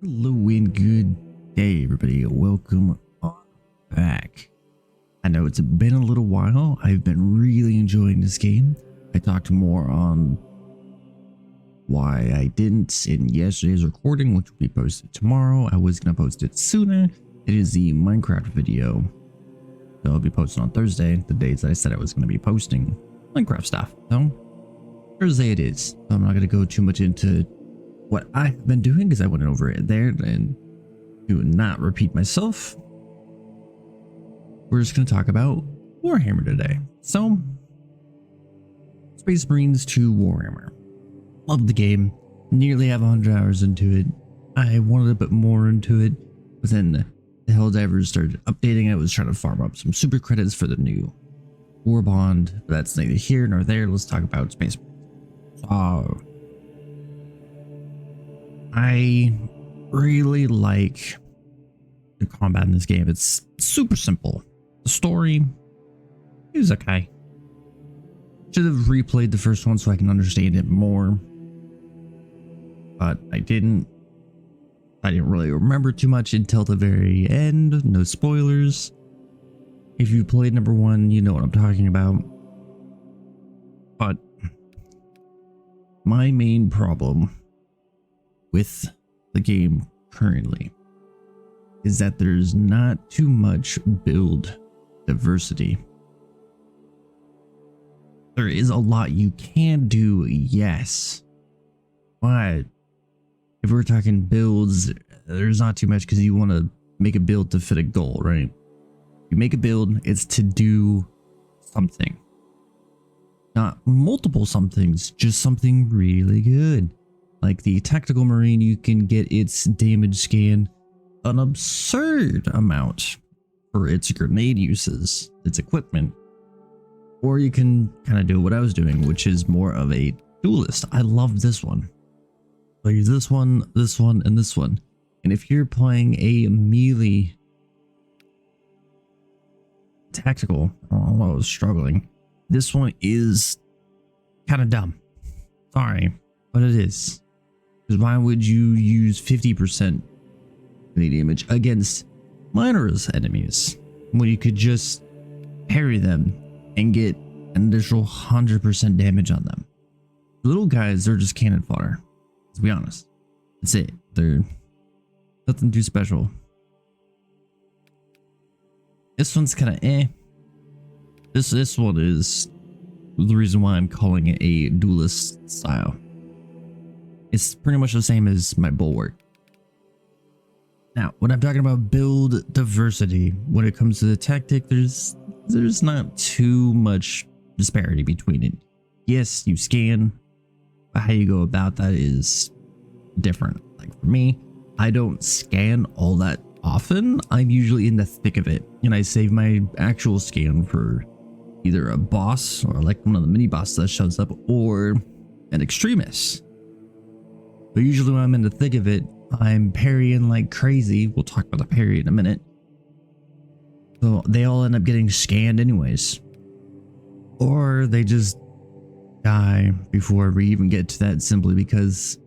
Hello and good day, everybody. Welcome on back. I know it's been a little while. I've been really enjoying this game. I talked more on why I didn't in yesterday's recording, which will be posted tomorrow. I was going to post it sooner. It is the Minecraft video. So I'll be posting on Thursday, the days that I said I was going to be posting Minecraft stuff. So Thursday it is. So I'm not going to go too much into what I've been doing because I went over it there, and to not repeat myself, we're just going to talk about Warhammer today. So, Space Marines 2 Warhammer. Love the game. Nearly have 100 hours into it. I wanted a bit more into it, but then the Helldivers started updating. I was trying to farm up some super credits for the new War Bond, but that's neither here nor there. Let's talk about Space Marines. I really like the combat in this game. It's super simple. The story is okay. Should have replayed the first one so I can understand it more, but I didn't really remember too much until the very end. No spoilers. If you played number one, you know what I'm talking about. But my main problem with the game currently is that there's not too much build diversity. There is a lot you can do, yes, but if we're talking builds, there's not too much because you want to make a build to fit a goal, right? You make a build, it's to do something, not multiple somethings, just something really good. Like the Tactical Marine, you can get its damage scan an absurd amount for its grenade uses, its equipment. Or you can kind of do what I was doing, which is more of a duelist. I love this one. I use this one, and this one. And if you're playing a melee tactical, oh, I was struggling. This one is kind of dumb. Sorry, but it is. Because why would you use 50% damage against Minor's enemies when you could just parry them and get an additional 100% damage on them? Little guys, they're just cannon fodder. Let's be honest. That's it. They're nothing too special. This one's kind of eh. This one is the reason why I'm calling it a duelist style. It's pretty much the same as my Bulwark. Now, when I'm talking about build diversity, when it comes to the tactic, there's not too much disparity between it. Yes, you scan, but how you go about that is different. Like for me, I don't scan all that often. I'm usually in the thick of it, and I save my actual scan for either a boss or like one of the mini bosses that shows up, or an extremist. But usually when I'm in the thick of it, I'm parrying like crazy. We'll talk about the parry in a minute. So they all end up getting scanned anyways. Or they just die before we even get to that, simply because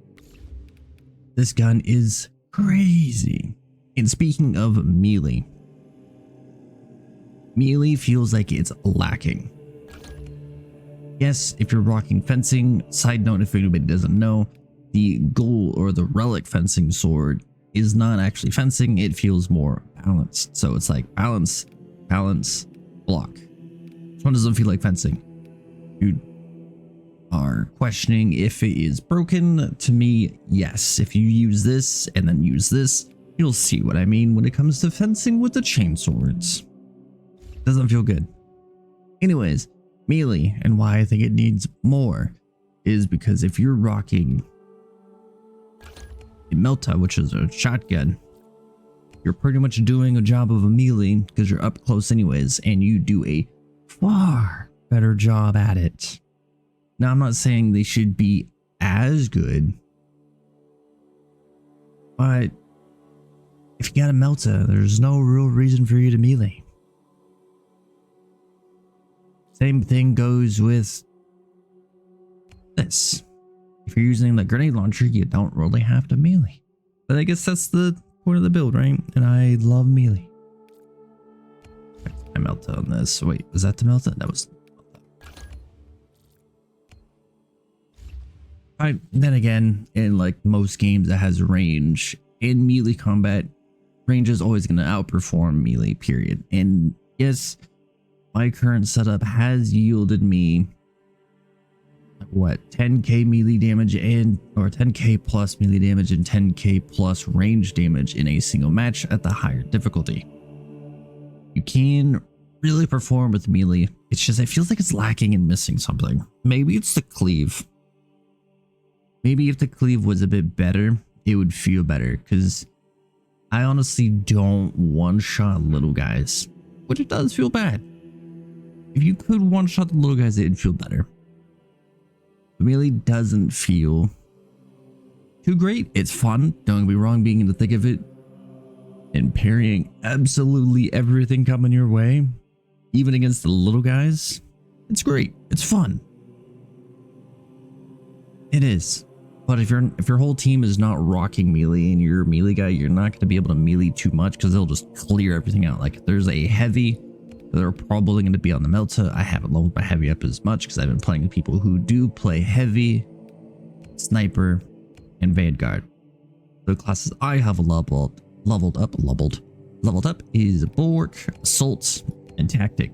this gun is crazy. And speaking of melee, melee feels like it's lacking. Yes, if you're rocking fencing, side note if anybody doesn't know, the goal or the relic fencing sword is not actually fencing. It feels more balanced. So it's like balance, block. This one doesn't feel like fencing. You are questioning if it is broken. To me, yes. If you use this and then use this, you'll see what I mean when it comes to fencing with the chain swords. Doesn't feel good. Anyways, melee, and why I think it needs more is because if you're rocking a Melta, which is a shotgun, you're pretty much doing a job of a melee because you're up close anyways, and you do a far better job at it. Now, I'm not saying they should be as good, but if you got a Melta, there's no real reason for you to melee. Same thing goes with this. If you're using the grenade launcher, you don't really have to melee. But I guess that's the point of the build, right? And I love melee. I melted on this. Wait, was that the melted? That was. Right. Then again, in like most games that has range, in melee combat, range is always going to outperform melee, period. And yes, my current setup has yielded me what 10k melee damage and or 10k plus melee damage and 10k plus range damage in a single match at the higher difficulty. You can really perform with melee. It's just it feels like it's lacking and missing something. Maybe it's the cleave. Maybe if the cleave was a bit better, it would feel better, because I honestly don't one-shot little guys, but it does feel bad. If you could one-shot the little guys, it'd feel better. But melee doesn't feel too great. It's fun, don't get me wrong, being in the thick of it and parrying absolutely everything coming your way, even against the little guys. It's great. It's fun. It is. But if your whole team is not rocking melee and you're a melee guy, you're not going to be able to melee too much because they'll just clear everything out. Like if there's a heavy, they're probably going to be on the Melta. I haven't leveled my heavy up as much because I've been playing with people who do play heavy, sniper, and vanguard. The classes I have leveled up is bulwark, assault, and tactic.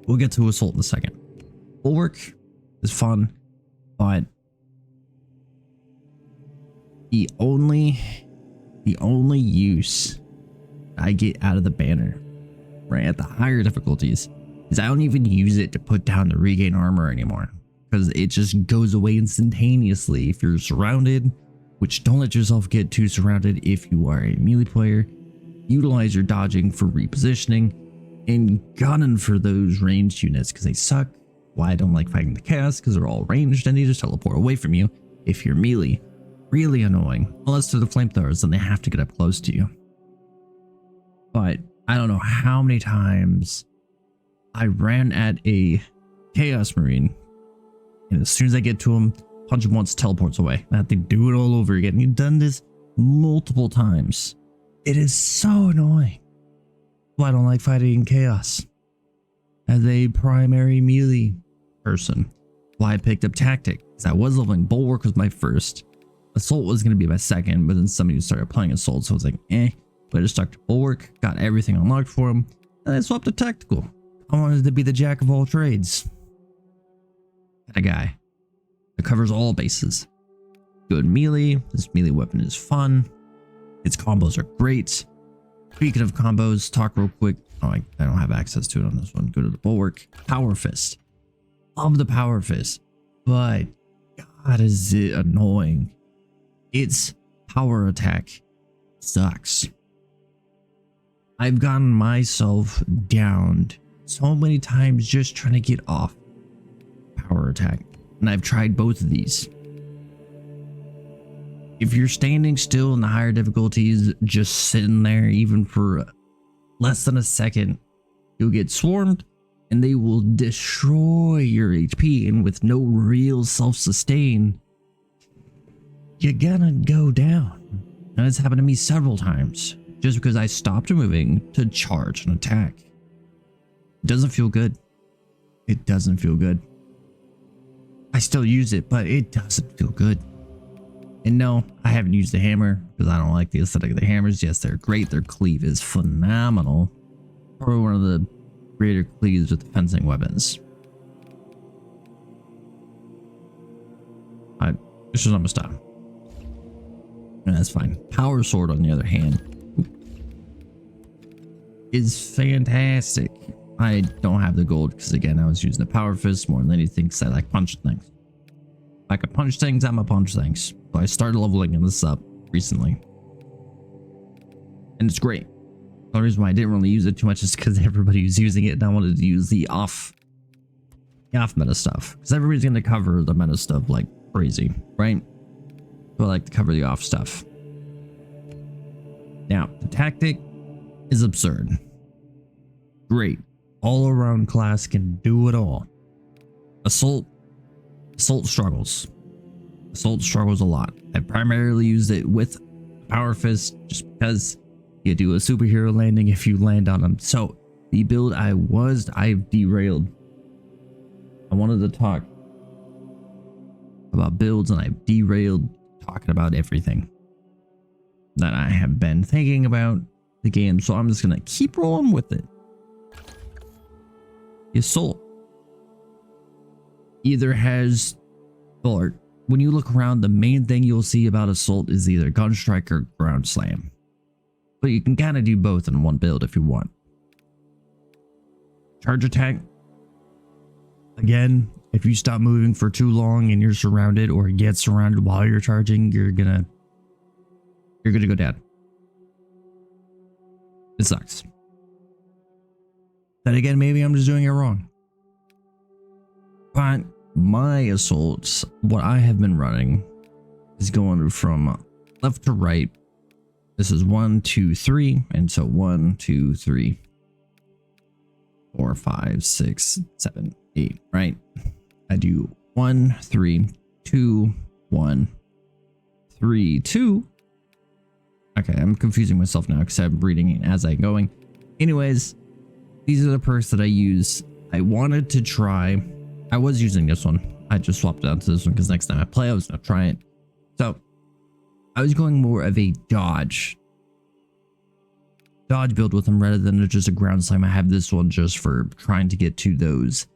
We'll get to assault in a second. Bulwark is fun, but the only use I get out of the banner, right, at the higher difficulties, is I don't even use it to put down the regain armor anymore, because it just goes away instantaneously if you're surrounded, which don't let yourself get too surrounded if you are a melee player. Utilize your dodging for repositioning and gunning for those ranged units because they suck. Why I don't like fighting the chaos, because they're all ranged and they just teleport away from you if you're melee. Really annoying, unless they're the flamethrowers, then they have to get up close to you. But I don't know how many times I ran at a Chaos Marine, and as soon as I get to him, punch him once, teleports away. I have to do it all over again. You've done this multiple times. It is so annoying. Well, I don't like fighting chaos as a primary melee person. Why I picked up tactic, because I was leveling. Bulwark was my first. Assault was going to be my second, but then somebody started playing Assault, so I was like, but I just stuck to Bulwark, got everything unlocked for him, and I swapped to Tactical. I wanted to be the jack of all trades. That guy that covers all bases. Good melee. This melee weapon is fun. Its combos are great. Speaking of combos, talk real quick. Oh, I don't have access to it on this one. Go to the Bulwark. Power Fist. Love the Power Fist, but God, is it annoying. Its power attack sucks. I've gotten myself downed so many times just trying to get off power attack, and I've tried both of these. If you're standing still in the higher difficulties, just sitting there even for less than a second, you'll get swarmed and they will destroy your HP, and with no real self-sustain, you're gonna go down. And it's happened to me several times just because I stopped moving to charge an attack. It doesn't feel good. It doesn't feel good. I still use it, but it doesn't feel good. And no, I haven't used the hammer because I don't like the aesthetic of the hammers. Yes, they're great. Their cleave is phenomenal. Probably one of the greater cleaves with fencing weapons. This is almost done. And that's fine. Power Sword, on the other hand, is fantastic. I don't have the gold because, again, I was using the Power Fist more than anything because I like punching things. If I could punch things, I'm a punch things. So I started leveling this up recently. And it's great. The reason why I didn't really use it too much is because everybody was using it and I wanted to use the off meta stuff. Because everybody's going to cover the meta stuff like crazy, right? So I like to cover the off stuff. Now, the tactic is absurd. Great. All around class can do it all. Assault struggles. Assault struggles a lot. I primarily used it with power fist just because you do a superhero landing if you land on them. So the build I've derailed. I wanted to talk about builds and I've derailed talking about everything that I have been thinking about the game. So I'm just going to keep rolling with it. The Assault either has, or when you look around, the main thing you'll see about Assault is either Gun Strike or Ground Slam. But you can kind of do both in one build if you want. Charge Attack. Again, if you stop moving for too long and you're surrounded or get surrounded while you're charging, you're gonna go down. It sucks. Then again, maybe I'm just doing it wrong. But my assaults, what I have been running is going from left to right. This is 1, 2, 3, and so 1, 2, 3, 4, 5, 6, 7, 8, right? I do 1, 3, 2, 1, 3, 2. Okay, I'm confusing myself now because I'm reading it as I'm going. Anyways, these are the perks that I use. I wanted to try. I was using this one. I just swapped it out to this one because next time I play, I was going to try it. So I was going more of a dodge build with them rather than just a ground slam. I have this one just for trying to get to those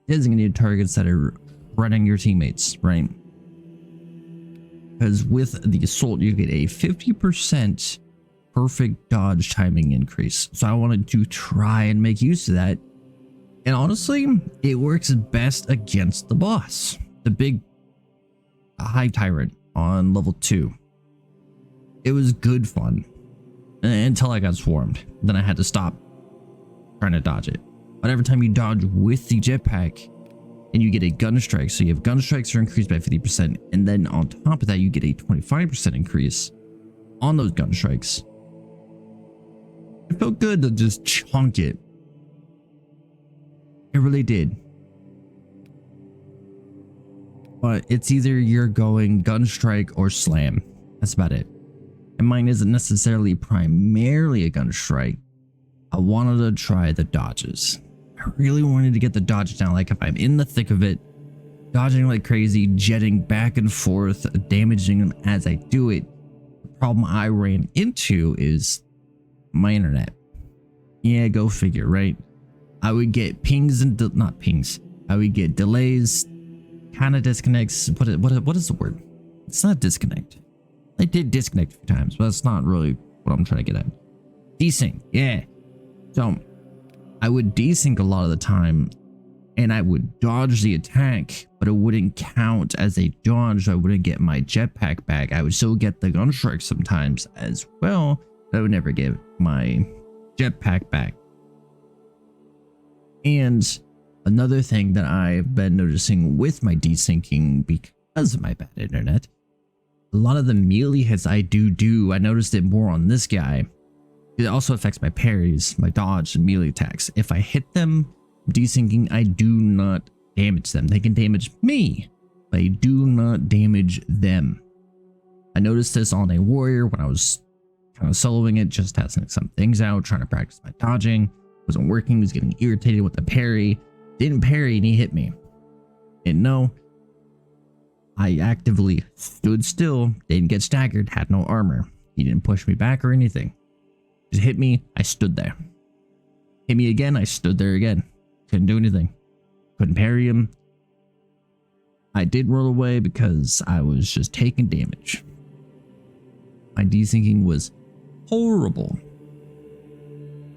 designated targets that are running your teammates, right? Because with the assault, you get a 50% perfect dodge timing increase. So I wanted to try and make use of that. And honestly, it works best against the boss, the big Hive Tyrant on level 2. It was good fun until I got swarmed. Then I had to stop trying to dodge it. But every time you dodge with the jetpack and you get a gun strike, so you have gun strikes are increased by 50%, and then on top of that you get a 25% increase on those gun strikes. It felt good to just chunk it. It really did. But it's either you're going gun strike or slam. That's about it. And mine isn't necessarily primarily a gun strike. I wanted to try the dodges. I really wanted to get the dodge down. Like if I'm in the thick of it, dodging like crazy, jetting back and forth, damaging them as I do it. The problem I ran into is my internet. Yeah, go figure, right? I would get pings and not pings. I would get delays, kind of disconnects. What is the word? It's not disconnect. I did disconnect a few times, but that's not really what I'm trying to get at. Desync, yeah. So I would desync a lot of the time, and I would dodge the attack, but it wouldn't count as a dodge. I wouldn't get my jetpack back. I would still get the gun strike sometimes as well, but I would never get my jetpack back. And another thing that I've been noticing with my desyncing because of my bad internet, a lot of the melee hits I do, I noticed it more on this guy. It also affects my parries, my dodge, and melee attacks. If I hit them desyncing, I do not damage them. They can damage me, but I do not damage them. I noticed this on a warrior when I was kind of soloing it, just testing some things out, trying to practice my dodging. Wasn't working, was getting irritated with the parry. Didn't parry and he hit me. And no, I actively stood still, didn't get staggered, had no armor. He didn't push me back or anything. Just hit me, I stood there. Hit me again, I stood there again. Couldn't do anything. Couldn't parry him. I did roll away because I was just taking damage. My desyncing was horrible.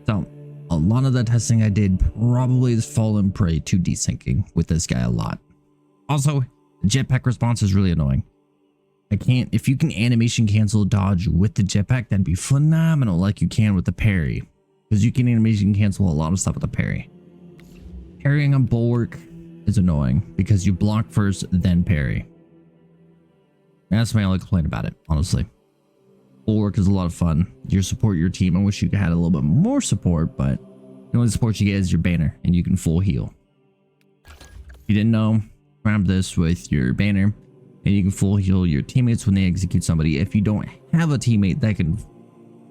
So a lot of the testing I did probably has fallen prey to desyncing with this guy a lot. Also, the jetpack response is really annoying. If you can animation cancel dodge with the jetpack, that'd be phenomenal like you can with the parry. Because you can animation cancel a lot of stuff with the parry. Parrying on Bulwark is annoying because you block first, then parry. That's my only complaint about it, honestly. Bulwark is a lot of fun. You support your team. I wish you had a little bit more support, but the only support you get is your banner, and you can full heal. If you didn't know, grab this with your banner, and you can full heal your teammates when they execute somebody. If you don't have a teammate that can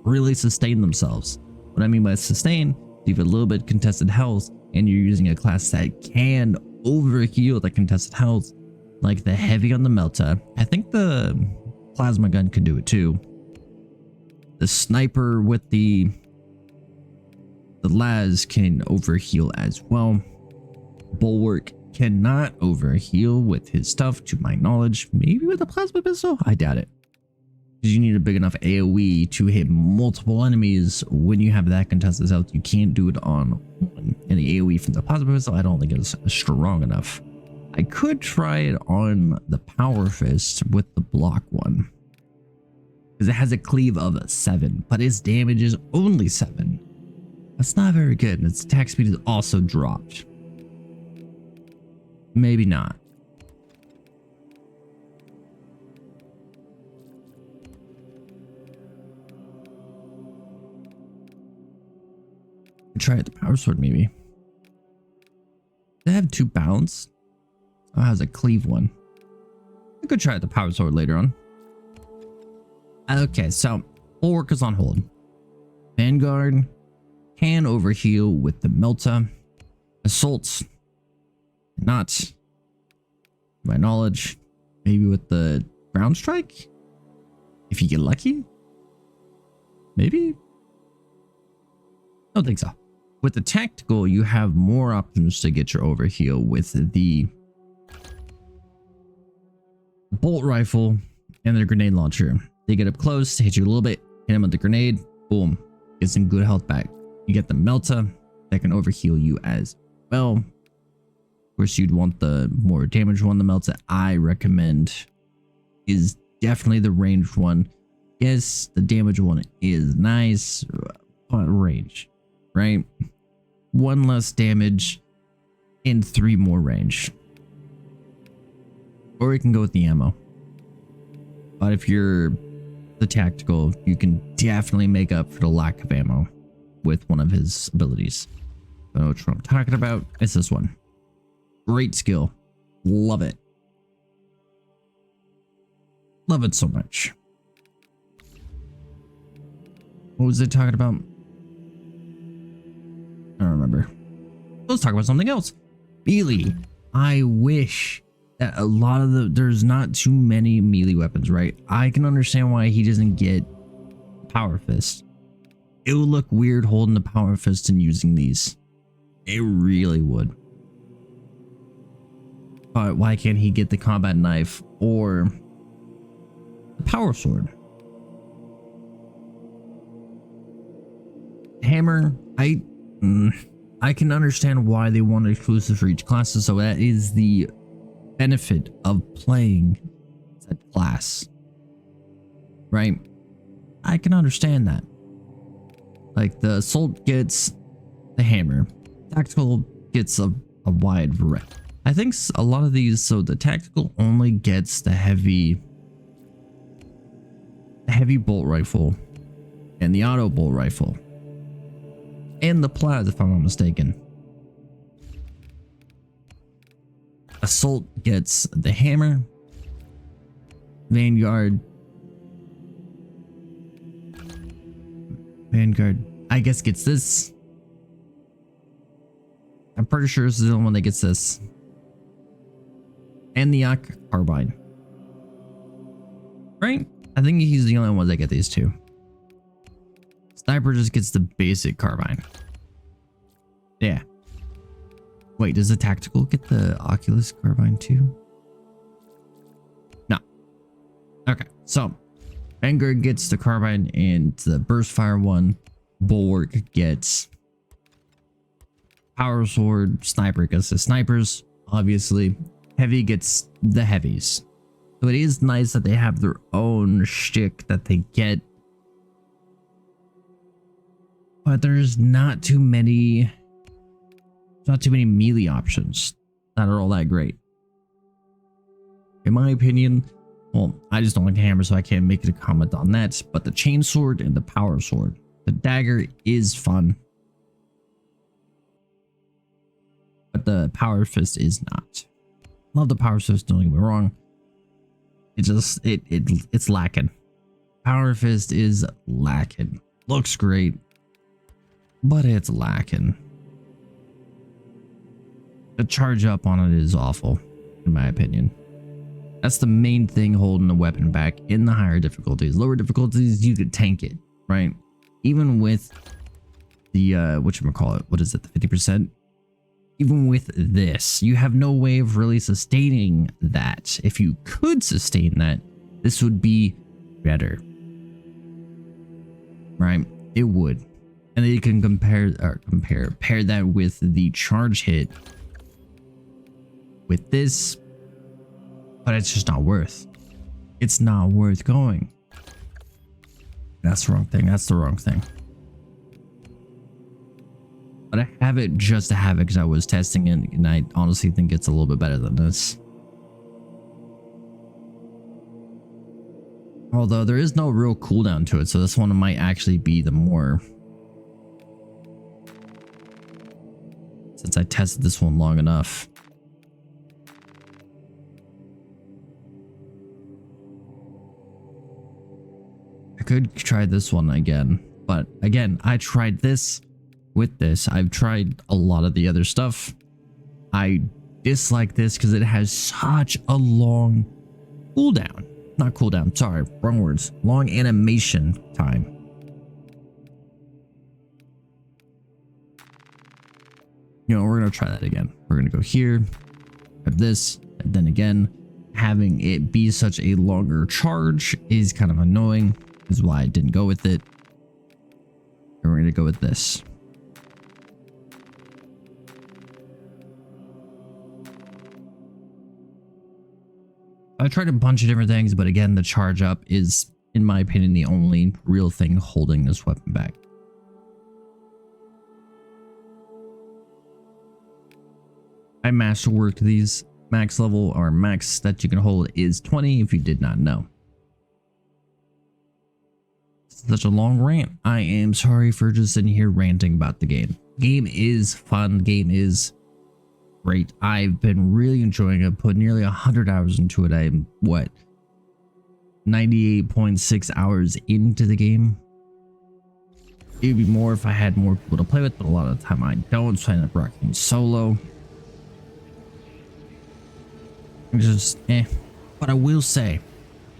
really sustain themselves. What I mean by sustain, you have a little bit contested health and you're using a class that can overheal the contested health, like the heavy on the Melta. I think the plasma gun can do it too. The sniper with the Laz can overheal as well. Bulwark cannot overheal with his stuff, to my knowledge. Maybe with a plasma pistol? I doubt it. Because you need a big enough AoE to hit multiple enemies when you have that contested health. You can't do it on one. And the AoE from the plasma pistol, I don't think it's strong enough. I could try it on the power fist with the block one, because it has a cleave of 7, but its damage is only 7. That's not very good, and its attack speed is also dropped. Maybe not. Try it the power sword maybe. They have 2 bounds. Oh, it has a cleave one. I could try the power sword later on. Okay, so Bulwark is on hold. Vanguard can overheal with the Melta. Assault, not, to my knowledge. Maybe with the ground strike, if you get lucky. Maybe. I don't think so. With the tactical, you have more options to get your overheal with the bolt rifle and the grenade launcher. They get up close, hit you a little bit, hit him with the grenade, boom, get some good health back. You get the Melta that can overheal you as well. Of course, you'd want the more damaged one. The Melta I recommend is definitely the ranged one. Yes, the damage one is nice, but range, right? 1 less damage and 3 more range. Or you can go with the ammo. But if you're the tactical, you can definitely make up for the lack of ammo with one of his abilities. I know which one I'm talking about. It's this one. Great skill. Love it. Love it so much. What was it talking about? I don't remember. Let's talk about something else. Melee. I wish that a lot of there's not too many melee weapons, right? I can understand why he doesn't get power fist. It would look weird holding the power fist and using these. It really would. But why can't he get the combat knife or the power sword? Hammer, I can understand why they want exclusive for each class, so that is the benefit of playing that class, right? I can understand that. Like the assault gets the hammer, tactical gets a wide variety. I think a lot of these, so the tactical only gets the heavy bolt rifle and the auto bolt rifle and the Plaz, if I'm not mistaken. Assault gets the hammer. Vanguard, I guess, gets this. I'm pretty sure this is the only one that gets this. And the carbine. Right? I think he's the only one that get these 2. Sniper just gets the basic carbine. Yeah. Wait, does the tactical get the Oculus carbine too? No. Okay, so Vanguard gets the carbine and the burst fire one. Bulwark gets power sword. Sniper gets the snipers, obviously. Heavy gets the heavies. So it is nice that they have their own shtick that they get. But there's not too many melee options that are all that great. In my opinion, well, I just don't like the hammer, so I can't make a comment on that. But the chainsword and the power sword. The dagger is fun. But the power fist is not. Love the power fist, don't get me wrong. It just it's lacking. Power Fist is lacking. Looks great, but it's lacking. The charge up on it is awful, in my opinion. That's the main thing holding the weapon back in the higher difficulties. Lower difficulties, you could tank it, right? Even with the, whatchamacallit, what is it, the 50%? Even with this, you have no way of really sustaining that. If you could sustain that, this would be better. Right? It would. And then you can pair that with the charge hit with this, but it's just not worth. It's not worth going. That's the wrong thing. That's the wrong thing. But I have it just to have it because I was testing it, and I honestly think it's a little bit better than this. Although there is no real cooldown to it, so this one might actually be the more... Since I tested this one long enough. I could try this one again, but again, I tried this with this. I've tried a lot of the other stuff. I dislike this because it has such a long cooldown. Not cooldown, sorry, wrong words. Long animation time. You know, we're gonna try that again. We're gonna go here, have this, and then again, having it be such a longer charge is kind of annoying. Is why I didn't go with it. And we're gonna go with this. I tried a bunch of different things, but again, the charge up is, in my opinion, the only real thing holding this weapon back. I masterworked these. Max level or max that you can hold is 20 if you did not know. Such a long rant. I am sorry for just sitting here ranting about the game. Game is fun. Game is great. I've been really enjoying it. Put nearly 100 hours into it. I'm what, 98.6 hours into the game. It'd be more if I had more people to play with, but a lot of the time I don't, so I end up rocking solo. Just but I will say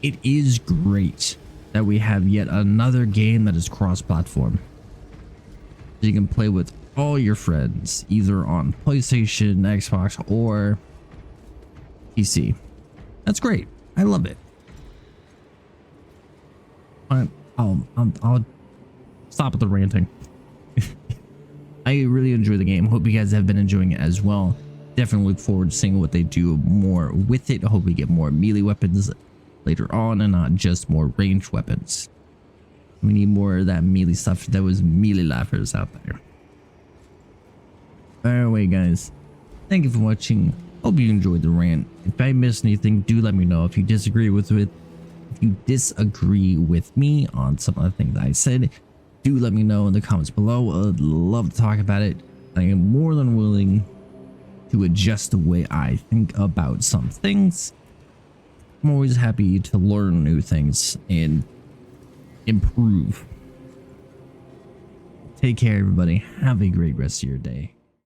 it is great that we have yet another game that is cross-platform. You can play with all your friends, either on PlayStation, Xbox, or PC. That's great. I love it. I'll stop with the ranting. I really enjoy the game. Hope you guys have been enjoying it as well. Definitely look forward to seeing what they do more with it. I hope we get more melee weapons later on and not just more ranged weapons. We need more of that melee stuff. That was melee laughers out there. Anyway, guys, thank you for watching. Hope you enjoyed the rant. If I missed anything, do let me know. If you disagree with me on some of the things I said, do let me know in the comments below. I'd love to talk about it. I am more than willing to adjust the way I think about some things. I'm always happy to learn new things and improve. Take care, everybody. Have a great rest of your day.